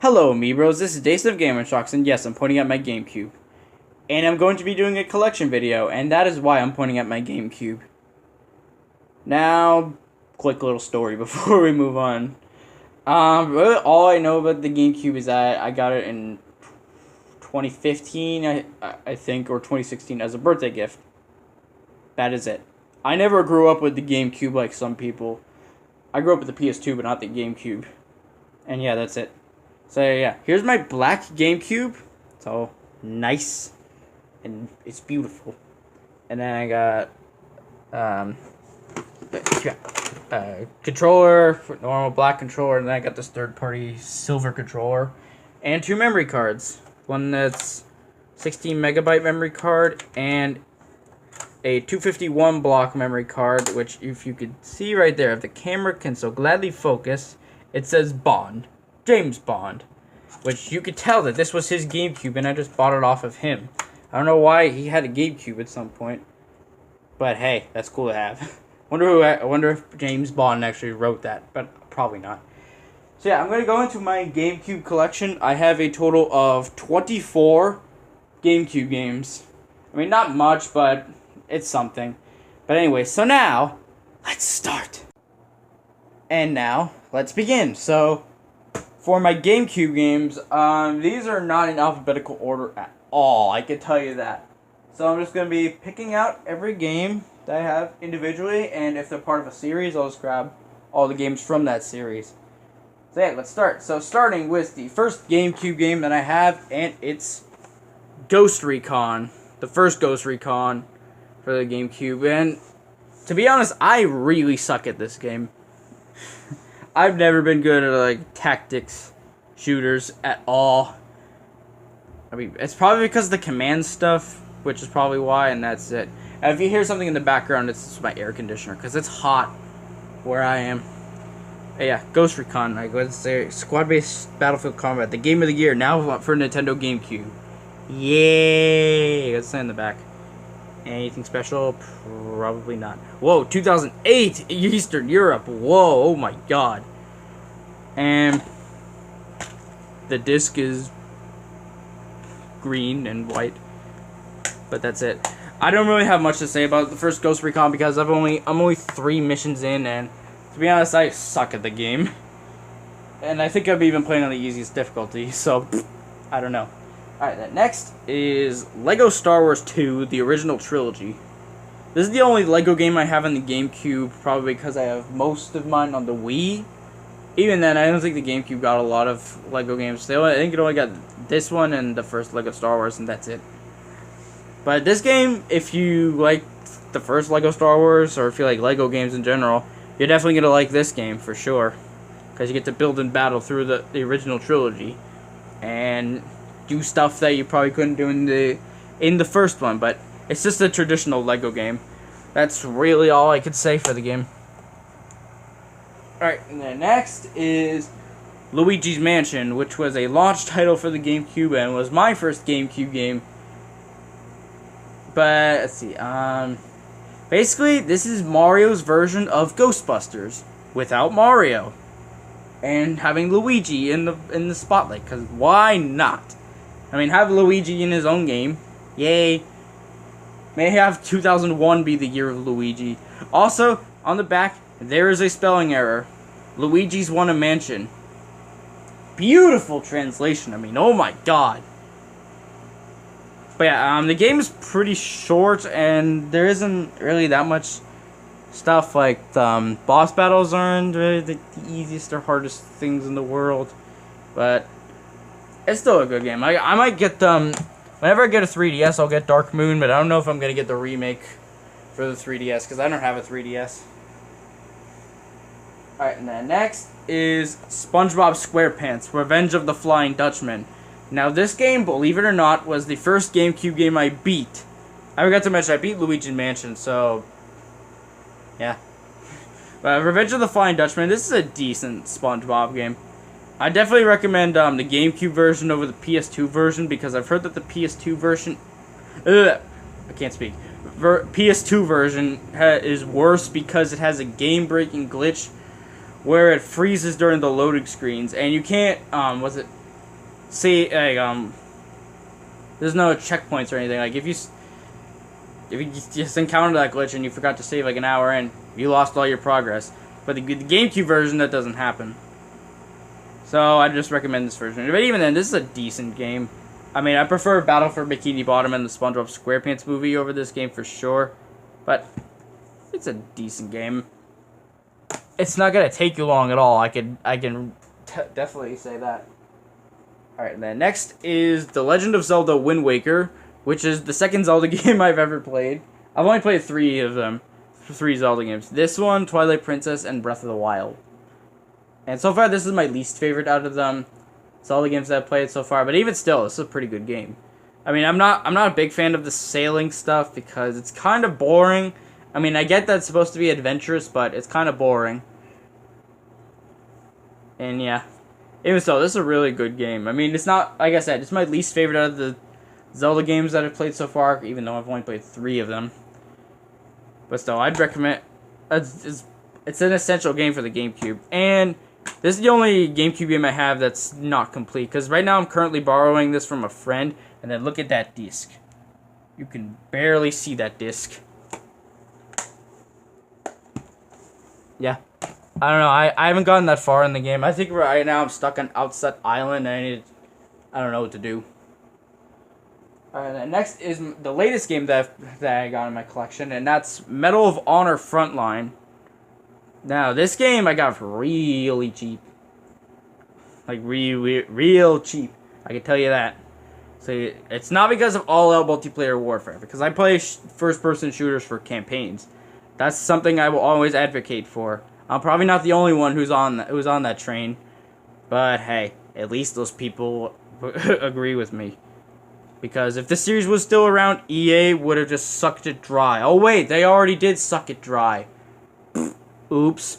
Hello amiibros, this is Days of GameCube, and yes, I'm pointing at my GameCube. And I'm going to be doing a collection video, and that is why I'm pointing at my GameCube. Now, quick little story before we move on. Really all I know about the GameCube is that I got it in 2015, I think, or 2016 as a birthday gift. That is it. I never grew up with the GameCube like some people. I grew up with the PS2, but not the GameCube. And yeah, that's it. So yeah, here's my black GameCube. It's all nice and it's beautiful. And then I got controller, normal black controller, and then I got this third-party silver controller and 2 memory cards. One that's 16 megabyte memory card and a 251 block memory card, which if you could see right there, if the camera can so gladly focus, it says Bond. James Bond, which you could tell that this was his GameCube and I just bought it off of him. I don't know why he had a GameCube at some point, but hey, that's cool to have. I wonder if James Bond actually wrote that, but probably not. So yeah, I'm going to go into my GameCube collection. I have a total of 24 GameCube games. I mean, not much, but it's something. But anyway, so now, let's start. And now, let's begin. So, for my GameCube games, these are not in alphabetical order at all, I can tell you that. So I'm just going to be picking out every game that I have individually, and if they're part of a series, I'll just grab all the games from that series. So yeah, let's start. So starting with the first GameCube game that I have, and it's Ghost Recon. The first Ghost Recon for the GameCube, and to be honest, I really suck at this game. I've never been good at, like, tactics shooters at all. I mean, it's probably because of the command stuff, which is probably why, and that's it. And if you hear something in the background, it's my air conditioner, because it's hot where I am. But yeah, Ghost Recon, like, let's say, squad-based battlefield combat, the game of the year, now for Nintendo GameCube. Yay! Let's say in the back. Anything special? Probably not. Whoa, 2008! Eastern Europe! Whoa, oh my god. And the disc is green and white. But that's it. I don't really have much to say about the first Ghost Recon because I'm only 3 missions in, and to be honest, I suck at the game. And I think I'm even playing on the easiest difficulty, so I don't know. Alright, next is Lego Star Wars 2, the original trilogy. This is the only Lego game I have on the GameCube, probably because I have most of mine on the Wii. Even then, I don't think the GameCube got a lot of Lego games. I think it only got this one and the first Lego Star Wars, and that's it. But this game, if you like the first Lego Star Wars, or if you like Lego games in general, you're definitely going to like this game, for sure. Because you get to build and battle through the original trilogy. And do stuff that you probably couldn't do in the first one, but it's just a traditional Lego game. That's really all I could say for the game. Alright, and then next is Luigis Mansion, which was a launch title for the GameCube and was my first GameCube game. But let's see, basically this is Mario's version of Ghostbusters without Mario and having Luigi in the spotlight, because why not? I mean, have Luigi in his own game. Yay. May have 2001 be the year of Luigi. Also, on the back, there is a spelling error. Luigi's won a mansion. Beautiful translation. I mean, oh my god. But yeah, the game is pretty short, and there isn't really that much stuff. Like, boss battles aren't really the easiest or hardest things in the world. But it's still a good game. I might get whenever I get a 3DS, I'll get Dark Moon, but I don't know if I'm gonna get the remake for the 3DS because I don't have a 3DS. Alright, and then next is SpongeBob SquarePants: Revenge of the Flying Dutchman. Now this game, believe it or not, was the first GameCube game I beat. I forgot to mention I beat Luigis Mansion, so yeah. But Revenge of the Flying Dutchman, this is a decent SpongeBob game. I definitely recommend the GameCube version over the PS2 version because I've heard that the PS2 version... I can't speak. PS2 version is worse because it has a game-breaking glitch where it freezes during the loading screens, and you can't, See, like, there's no checkpoints or anything. Like, if you just encountered that glitch and you forgot to save like an hour in, you lost all your progress. But the GameCube version, that doesn't happen. So I just recommend this version. But even then, this is a decent game. I mean, I prefer Battle for Bikini Bottom and the SpongeBob SquarePants movie over this game for sure. But it's a decent game. It's not gonna take you long at all. I can definitely say that. All right, then next is The Legend of Zelda: Wind Waker, which is the second Zelda game I've ever played. I've only played 3 of them. 3 Zelda games. This one, Twilight Princess, and Breath of the Wild. And so far, this is my least favorite out of them Zelda games that I've played so far. But even still, this is a pretty good game. I mean, I'm not a big fan of the sailing stuff because it's kind of boring. I mean, I get that it's supposed to be adventurous, but it's kind of boring. And yeah, even so, this is a really good game. I mean, it's not, like I said, it's my least favorite out of the Zelda games that I've played so far, even though I've only played 3 of them. But still, I'd recommend... It's an essential game for the GameCube. And this is the only GameCube game I have that's not complete. Because right now I'm currently borrowing this from a friend. And then look at that disc. You can barely see that disc. Yeah. I don't know. I haven't gotten that far in the game. I think right now I'm stuck on Outset Island. And I don't know what to do. Alright, next is the latest game that I got in my collection, and that's Medal of Honor Frontline. Now, this game I got for really cheap. Like, real cheap. I can tell you that. So, it's not because of all-out multiplayer warfare, because I play first-person shooters for campaigns. That's something I will always advocate for. I'm probably not the only one who's on that train. But, hey, at least those people agree with me. Because if the series was still around, EA would have just sucked it dry. Oh wait, they already did suck it dry. Oops.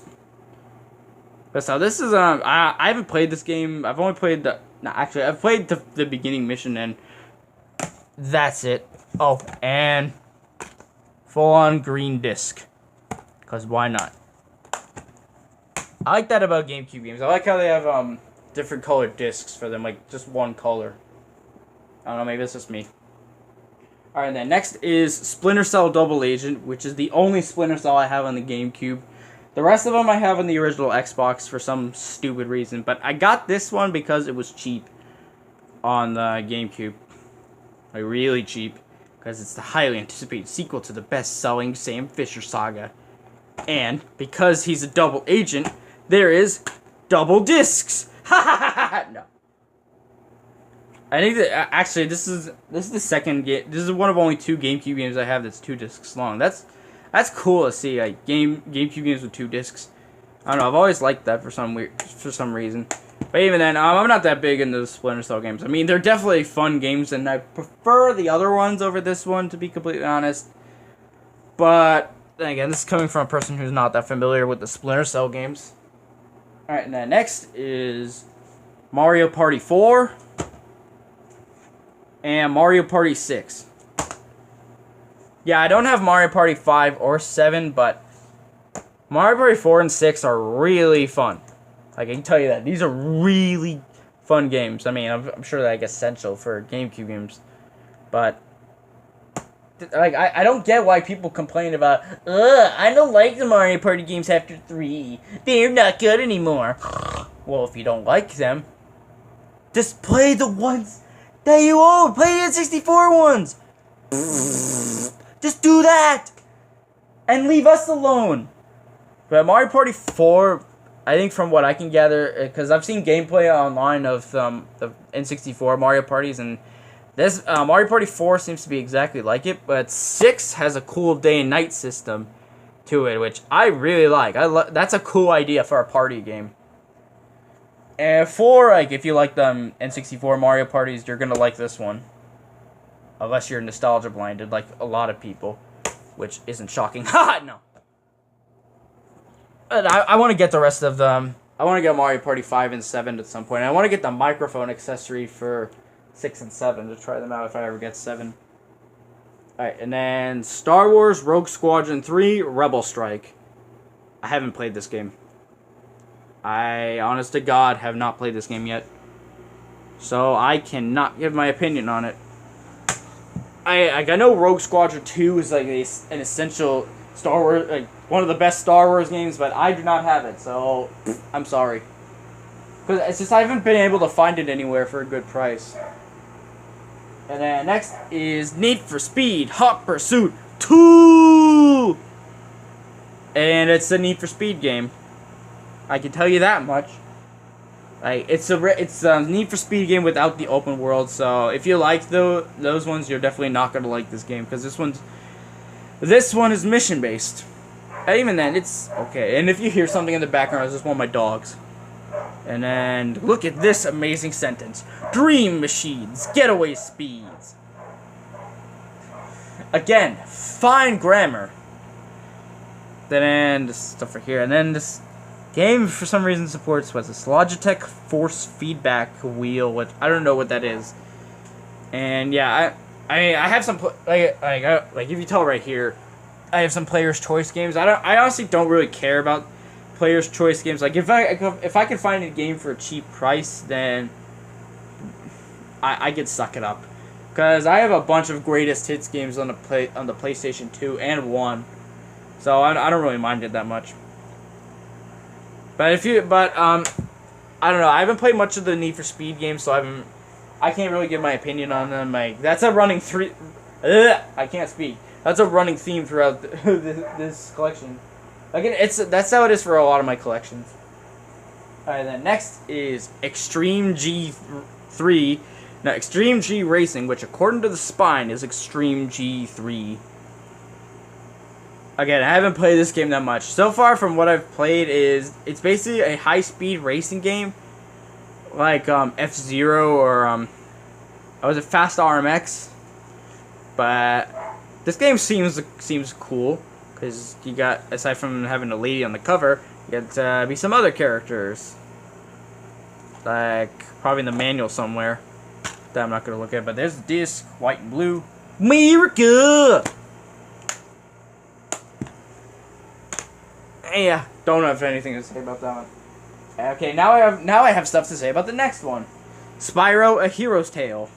But so this is I haven't played this game. I've only played I've played the beginning mission and that's it. Oh, and full on green disc. Cause why not? I like that about GameCube games. I like how they have different colored discs for them, like just one color. I don't know, maybe it's just me. Alright, then next is Splinter Cell Double Agent, which is the only Splinter Cell I have on the GameCube. The rest of them I have on the original Xbox for some stupid reason, but I got this one because it was cheap on the GameCube. Like, really cheap, because it's the highly anticipated sequel to the best-selling Sam Fisher saga. And, because he's a double agent, there is double discs! Ha ha ha ha! No. I think that actually this is the second game. This is one of only 2 GameCube games I have that's 2 discs long. That's cool to see, like GameCube games with 2 discs. I don't know. I've always liked that for some reason. But even then, I'm not that big into the Splinter Cell games. I mean, they're definitely fun games, and I prefer the other ones over this one, to be completely honest. But then again, this is coming from a person who's not that familiar with the Splinter Cell games. All right, and then next is Mario Party 4. And Mario Party 6. Yeah, I don't have Mario Party 5 or 7, but Mario Party 4 and 6 are really fun. I can tell you that. These are really fun games. I mean, I'm sure they're like essential for GameCube games. But, like, I don't get why people complain about, I don't like the Mario Party games after 3. They're not good anymore. Well, if you don't like them, just play the ones that you own. Play the N64 ones. Just do that. And leave us alone. But Mario Party 4, I think from what I can gather, because I've seen gameplay online of the N64 Mario Parties, and this Mario Party 4 seems to be exactly like it, but 6 has a cool day and night system to it, which I really like. That's a cool idea for a party game. And 4, like, if you like the N64 Mario Parties, you're gonna like this one. Unless you're nostalgia blinded, like a lot of people. Which isn't shocking. Haha, no. But I want to get the rest of them. I want to get Mario Party 5 and 7 at some point. I want to get the microphone accessory for 6 and 7 to try them out if I ever get 7. Alright, and then Star Wars Rogue Squadron 3 Rebel Strike. I haven't played this game. I, honest to God, have not played this game yet. so I cannot give my opinion on it. I know Rogue Squadron 2 is like an essential Star Wars, like one of the best Star Wars games, but I do not have it, so I'm sorry. Because it's just I haven't been able to find it anywhere for a good price. And then next is Need for Speed Hot Pursuit 2! And it's a Need for Speed game. I can tell you that much. Like it's a Need for Speed game without the open world. So if you like those ones, you're definitely not gonna like this game because this one is mission based. And even then, it's okay. And if you hear something in the background, it's just one of my dogs. And then look at this amazing sentence: Dream machines, getaway speeds. Again, fine grammar. Then this stuff right here, and then this game for some reason supports what's this Logitech force feedback wheel, which I don't know what that is. And yeah, I have some like if you tell right here, I have some player's choice games. I honestly don't really care about player's choice games. Like if I can find a game for a cheap price, then I can suck it up. Because I have a bunch of greatest hits games on the PlayStation 2 and 1. So I don't really mind it that much. But I don't know. I haven't played much of the Need for Speed games, so I can't really give my opinion on them. Like that's a running I can't speak. That's a running theme throughout this collection. Again, that's how it is for a lot of my collections. All right, then next is Extreme G3. Now, Extreme G Racing, which according to the spine is Extreme G3. Again, I haven't played this game that much. So far from what I've played it's basically a high-speed racing game. Like F-Zero or was it Fast RMX? But this game seems cool. Because you got, aside from having a lady on the cover, you got be some other characters. Like, probably in the manual somewhere. That I'm not going to look at. But there's the disc, white and blue. America! Yeah, don't have anything to say about that one. Okay, now I have stuff to say about the next one. Spyro: A Hero's Tale.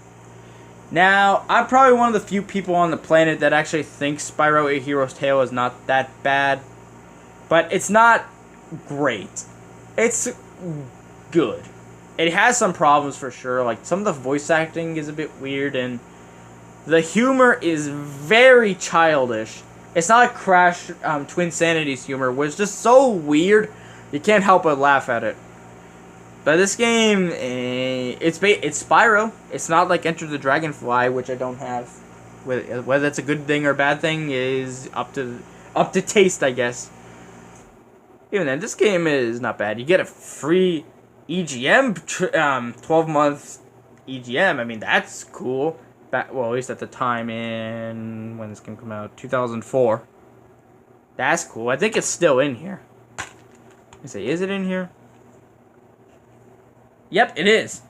Now, I'm probably one of the few people on the planet that actually thinks Spyro: A Hero's Tale is not that bad. But it's not great. It's good. It has some problems for sure. Like, some of the voice acting is a bit weird, and the humor is very childish. It's not like Crash Twin Sanity's humor, which is just so weird, you can't help but laugh at it. But this game, it's Spyro. It's not like Enter the Dragonfly, which I don't have. Whether that's a good thing or a bad thing is up to taste, I guess. Even then, this game is not bad. You get a free EGM, 12-month EGM. I mean, that's cool. Well, at least at the time in when this game came out, 2004. That's cool. I think it's still in here. I say, is it in here? Yep, it is.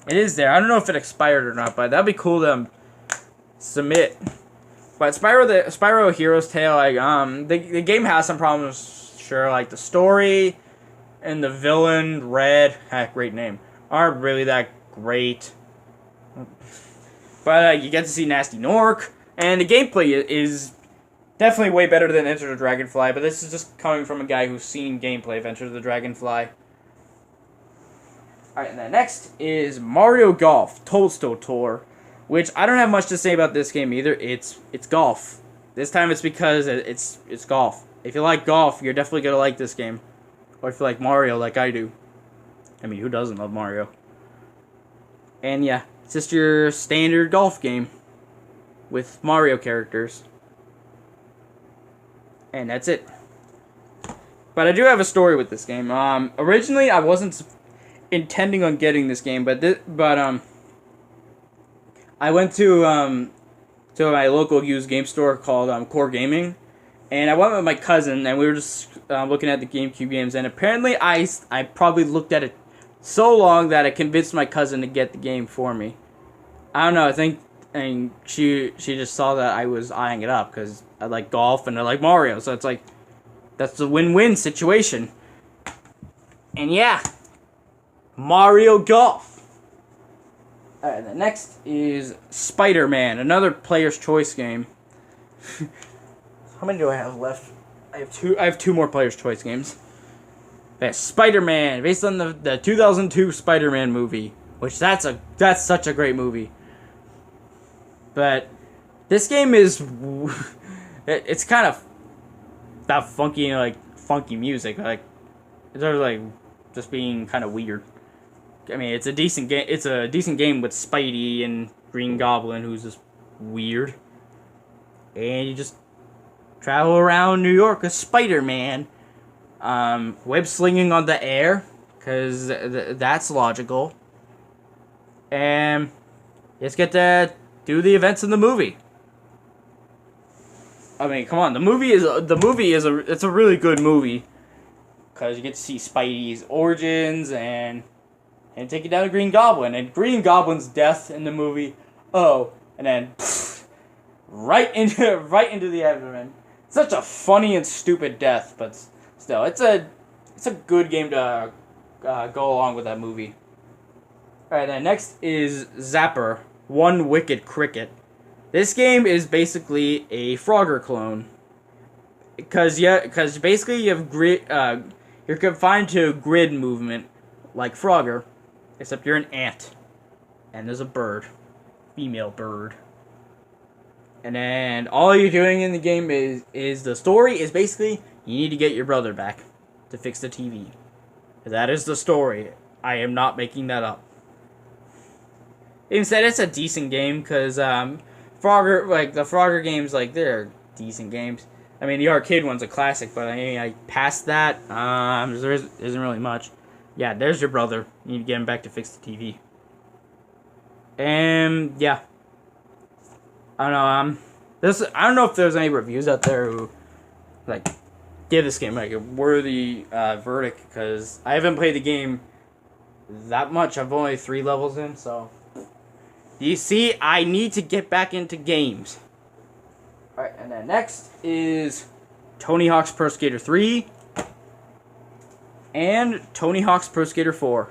It is there. I don't know if it expired or not, but that'd be cool to submit. But Spyro: A Hero's Tale, like the game has some problems. Sure, like the story and the villain Red, great name, aren't really that great. But you get to see Nasty Nork, and the gameplay is definitely way better than Enter the Dragonfly, but this is just coming from a guy who's seen gameplay of Enter the Dragonfly. Alright, and then next is Mario Golf Toadstool Tour, which I don't have much to say about this game either. It's golf. This time it's because it's golf. If you like golf, you're definitely going to like this game. Or if you like Mario like I do. I mean, who doesn't love Mario? And yeah. It's just your standard golf game with Mario characters. And that's it. But I do have a story with this game. Originally, I wasn't intending on getting this game, but I went to my local used game store called Core Gaming, and I went with my cousin, and we were just looking at the GameCube games, and apparently I probably looked at it so long that I convinced my cousin to get the game for me. I don't know, I think she just saw that I was eyeing it up because I like golf and I like Mario, so it's like, that's a win-win situation. And yeah, Mario Golf. Alright, the next is SpiderMan, another player's choice game. How many do I have left? I have two more player's choice games. SpiderMan, based on the 2002 Spider-Man movie, which that's such a great movie. But this game is it's kind of that funky music, like it's sort of like just being kind of weird. I mean, it's a decent game. It's a decent game with Spidey and Green Goblin, who's just weird, and you just travel around New York with Spider-Man, web slinging on the air, because that's logical, and you just get to do the events in the movie. I mean, come on, the movie is a really good movie, because you get to see Spidey's origins and take you down to Green Goblin, and Green Goblin's death in the movie. Oh, and then right into the abdomen. Such a funny and stupid death, but still, it's a good game to go along with that movie. All right, then next is Zapper, One Wicked Cricket. This game is basically a Frogger clone, because basically you have you're confined to grid movement like Frogger, except you're an ant, and there's a bird, female bird. And then all you're doing in the game is the story is basically you need to get your brother back to fix the TV. That is the story. I am not making that up. Instead, it's a decent game because Frogger, like the Frogger games, like they're decent games. I mean, the arcade one's a classic, but I mean, past that, there isn't really much. Yeah, there's your brother. You need to get him back to fix the TV. And yeah. I don't know, I don't know if there's any reviews out there who like give this game like a worthy verdict, because I haven't played the game that much. I've only 3 levels in, so you see, I need to get back into games. Alright, and then next is Tony Hawk's Pro Skater 3 and Tony Hawk's Pro Skater 4.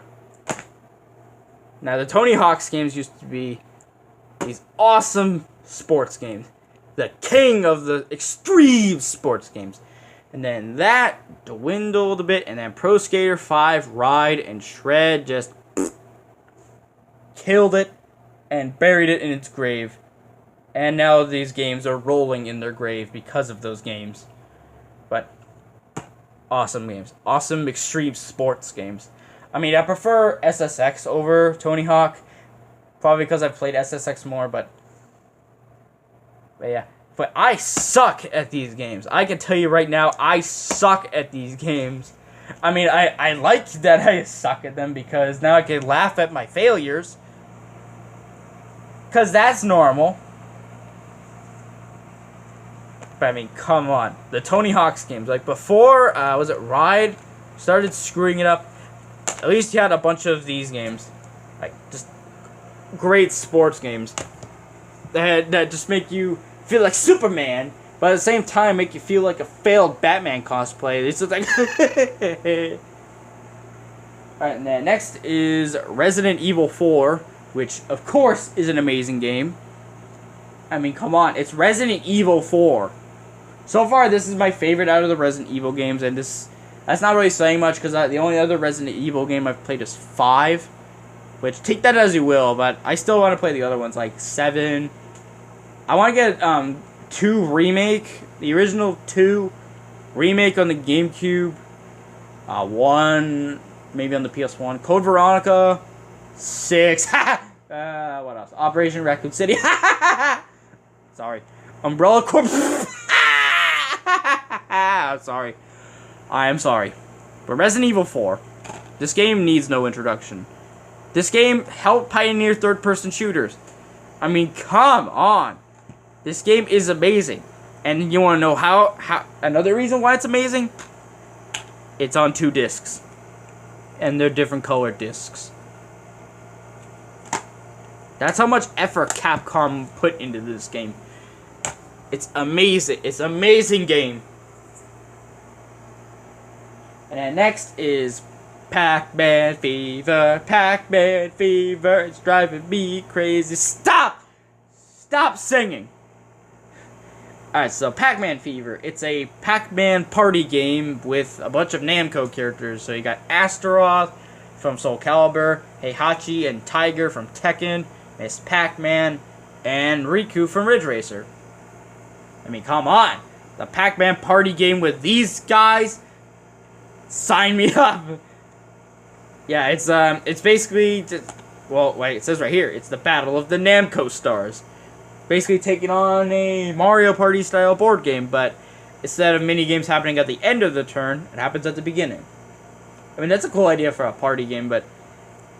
Now, the Tony Hawk's games used to be these awesome sports games. The king of the extreme sports games. And then that dwindled a bit, and then Pro Skater 5, Ride, and Shred just killed it and buried it in its grave. And now these games are rolling in their grave because of those games. But awesome games. Awesome extreme sports games. I mean, I prefer SSX over Tony Hawk. Probably because I've played SSX more, but yeah. But I suck at these games. I can tell you right now, I suck at these games. I mean, I like that I suck at them because now I can laugh at my failures. Because that's normal. But I mean, come on. The Tony Hawk's games. Like before, was it Ride? Started screwing it up. At least you had a bunch of these games. Like, just great sports games. That just make you feel like Superman, but at the same time make you feel like a failed Batman cosplay. It's just like Alright, and then next is Resident Evil 4, which of course is an amazing game. I mean, come on, it's Resident Evil 4. So far, this is my favorite out of the Resident Evil games, and that's not really saying much because the only other Resident Evil game I've played is 5, which take that as you will, but I still want to play the other ones like 7. I want to get 2 remake, the original 2 remake on the GameCube, 1 maybe on the PS1, Code Veronica, 6, what else? Operation Raccoon City, sorry, Umbrella Corp. Sorry, I am sorry, but Resident Evil 4, this game needs no introduction. This game helped pioneer third-person shooters. I mean, come on. This game is amazing. And you want to know how another reason why it's amazing? It's on 2 discs. And they're different colored discs. That's how much effort Capcom put into this game. It's amazing. It's an amazing game. And then next is PacMan Fever, PacMan Fever, it's driving me crazy. Stop! Stop singing! Alright, so PacMan Fever. It's a Pac-Man party game with a bunch of Namco characters. So you got Astaroth from Soul Calibur, Heihachi and Tiger from Tekken, Miss Pac-Man, and Riku from Ridge Racer. I mean, come on! The Pac-Man party game with these guys? Sign me up! Yeah, it's basically well, wait, it says right here, it's the Battle of the Namco Stars. Basically taking on a Mario Party style board game, but instead of mini games happening at the end of the turn, it happens at the beginning. I mean, that's a cool idea for a party game, but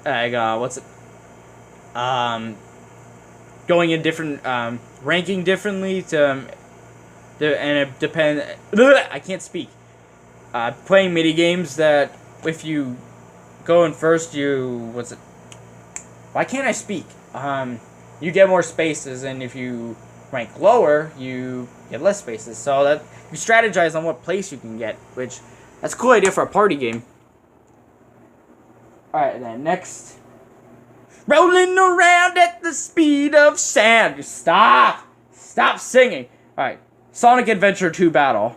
what's it? Going in different ranking differently and it depends. I can't speak. Playing mini games that if you go in first, why can't I speak? You get more spaces, and if you rank lower, you get less spaces. So that you strategize on what place you can get, which that's a cool idea for a party game. Alright, then next. Rolling around at the speed of sound. Stop! Stop singing! Alright, Sonic Adventure 2 Battle.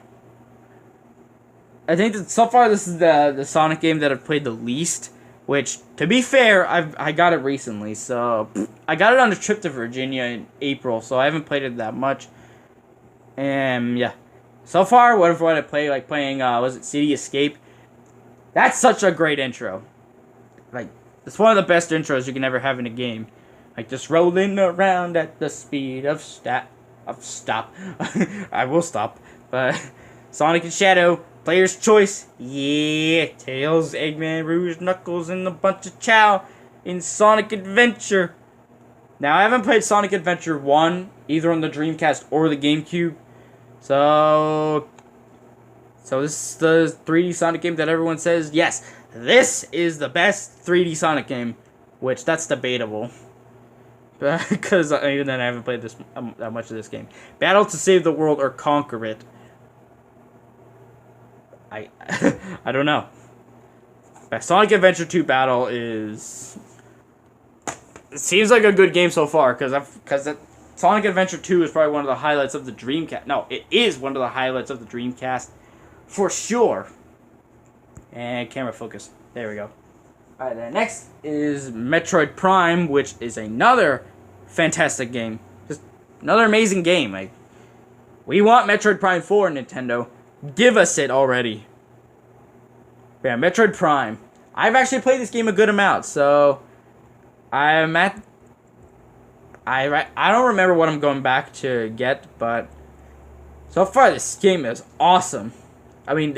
I think that so far this is the Sonic game that I've played the least. Which, to be fair, I got it recently. So, I got it on a trip to Virginia in April. So, I haven't played it that much. And, yeah. So far, what I played, like playing, was it City Escape? That's such a great intro. Like, it's one of the best intros you can ever have in a game. Like, just rolling around at the speed of stop. I will stop. But, Sonic and Shadow. Player's choice, yeah, Tails, Eggman, Rouge, Knuckles, and a bunch of Chow in Sonic Adventure. Now, I haven't played Sonic Adventure 1, either on the Dreamcast or the GameCube. So this is the 3D Sonic game that everyone says, yes, this is the best 3D Sonic game, which that's debatable. Because even then I haven't played that much of this game. Battle to save the world or conquer it. I don't know. But Sonic Adventure 2 Battle is... It seems like a good game so far, because Sonic Adventure 2 is probably one of the highlights of the Dreamcast. No, it is one of the highlights of the Dreamcast, for sure. And camera focus. There we go. Alright, then next is Metroid Prime, which is another fantastic game. Just another amazing game. Like, we want Metroid Prime 4, Nintendo. Give us it already. Yeah, Metroid Prime. I've actually played this game a good amount, so I don't remember what I'm going back to get, but so far this game is awesome. I mean,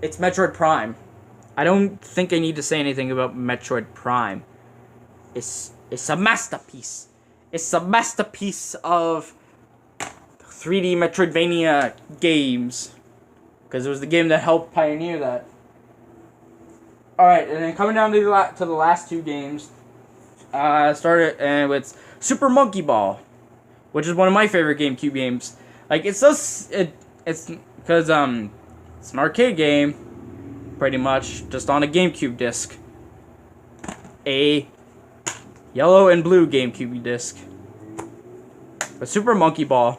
it's Metroid Prime. I don't think I need to say anything about Metroid Prime. It's a masterpiece. It's a masterpiece of 3D Metroidvania games. Because it was the game that helped pioneer that. Alright, and then coming down to the last two games. Started with Super Monkey Ball. Which is one of my favorite GameCube games. Like, it's because, it's an arcade game. Pretty much. Just on a GameCube disc. A yellow and blue GameCube disc. But Super Monkey Ball.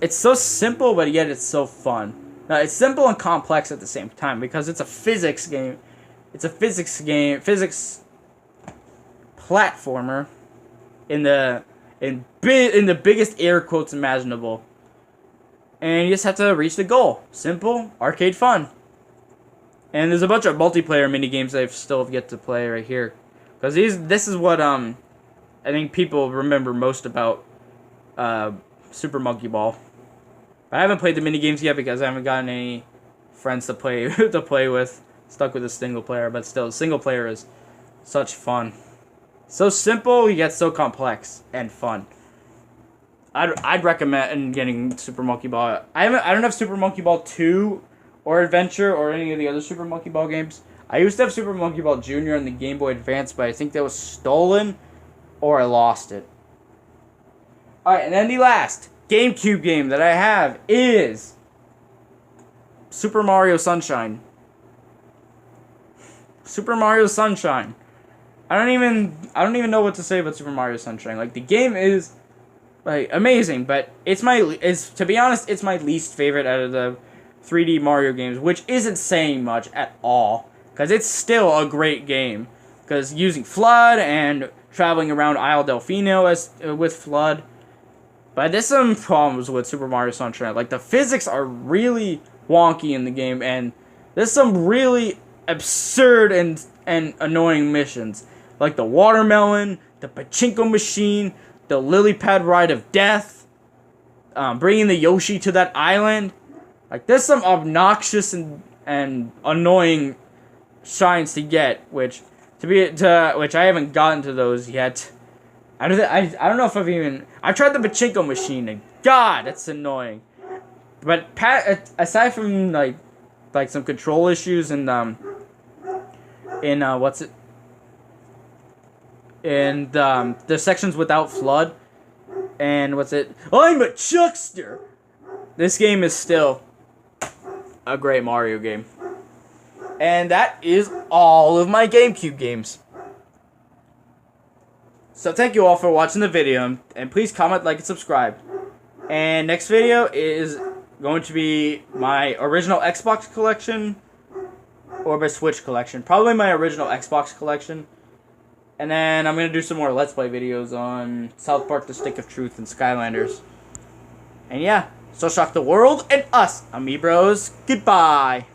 It's so simple, but yet it's so fun. Now, it's simple and complex at the same time because it's a physics game. It's a physics platformer in the biggest air quotes imaginable. And you just have to reach the goal. Simple, arcade fun. And there's a bunch of multiplayer mini games I still have yet to play right here. Because this is what I think people remember most about Super Monkey Ball. I haven't played the mini games yet because I haven't gotten any friends to play with. Stuck with a single player, but still, single player is such fun. So simple, yet so complex and fun. I'd recommend getting Super Monkey Ball. I don't have Super Monkey Ball 2 or Adventure or any of the other Super Monkey Ball games. I used to have Super Monkey Ball Jr. on the Game Boy Advance, but I think that was stolen or I lost it. Alright, and then the last GameCube game that I have is Super Mario Sunshine. Super Mario Sunshine. I don't even know what to say about Super Mario Sunshine. Like, the game is like amazing, but to be honest, it's my least favorite out of the 3D Mario games, which isn't saying much at all, because it's still a great game. Because using FLUDD and traveling around Isle Delfino with FLUDD, but there's some problems with Super Mario Sunshine. Like, the physics are really wonky in the game, and there's some really absurd and annoying missions. Like the watermelon, the pachinko machine, the lily pad ride of death, bringing the Yoshi to that island. Like, there's some obnoxious and annoying shines to get, which I haven't gotten to those yet. I don't know if I've tried the pachinko machine, and God, that's annoying. But aside from like some control issues and the sections without FLUDD, and I'm a chuckster. This game is still a great Mario game. And that is all of my GameCube games. So thank you all for watching the video, and please comment, like, and subscribe. And next video is going to be my original Xbox collection or my Switch collection. Probably my original Xbox collection. And then I'm going to do some more Let's Play videos on South Park: The Stick of Truth and Skylanders. And yeah, so shock the world and us, amiibros. Goodbye.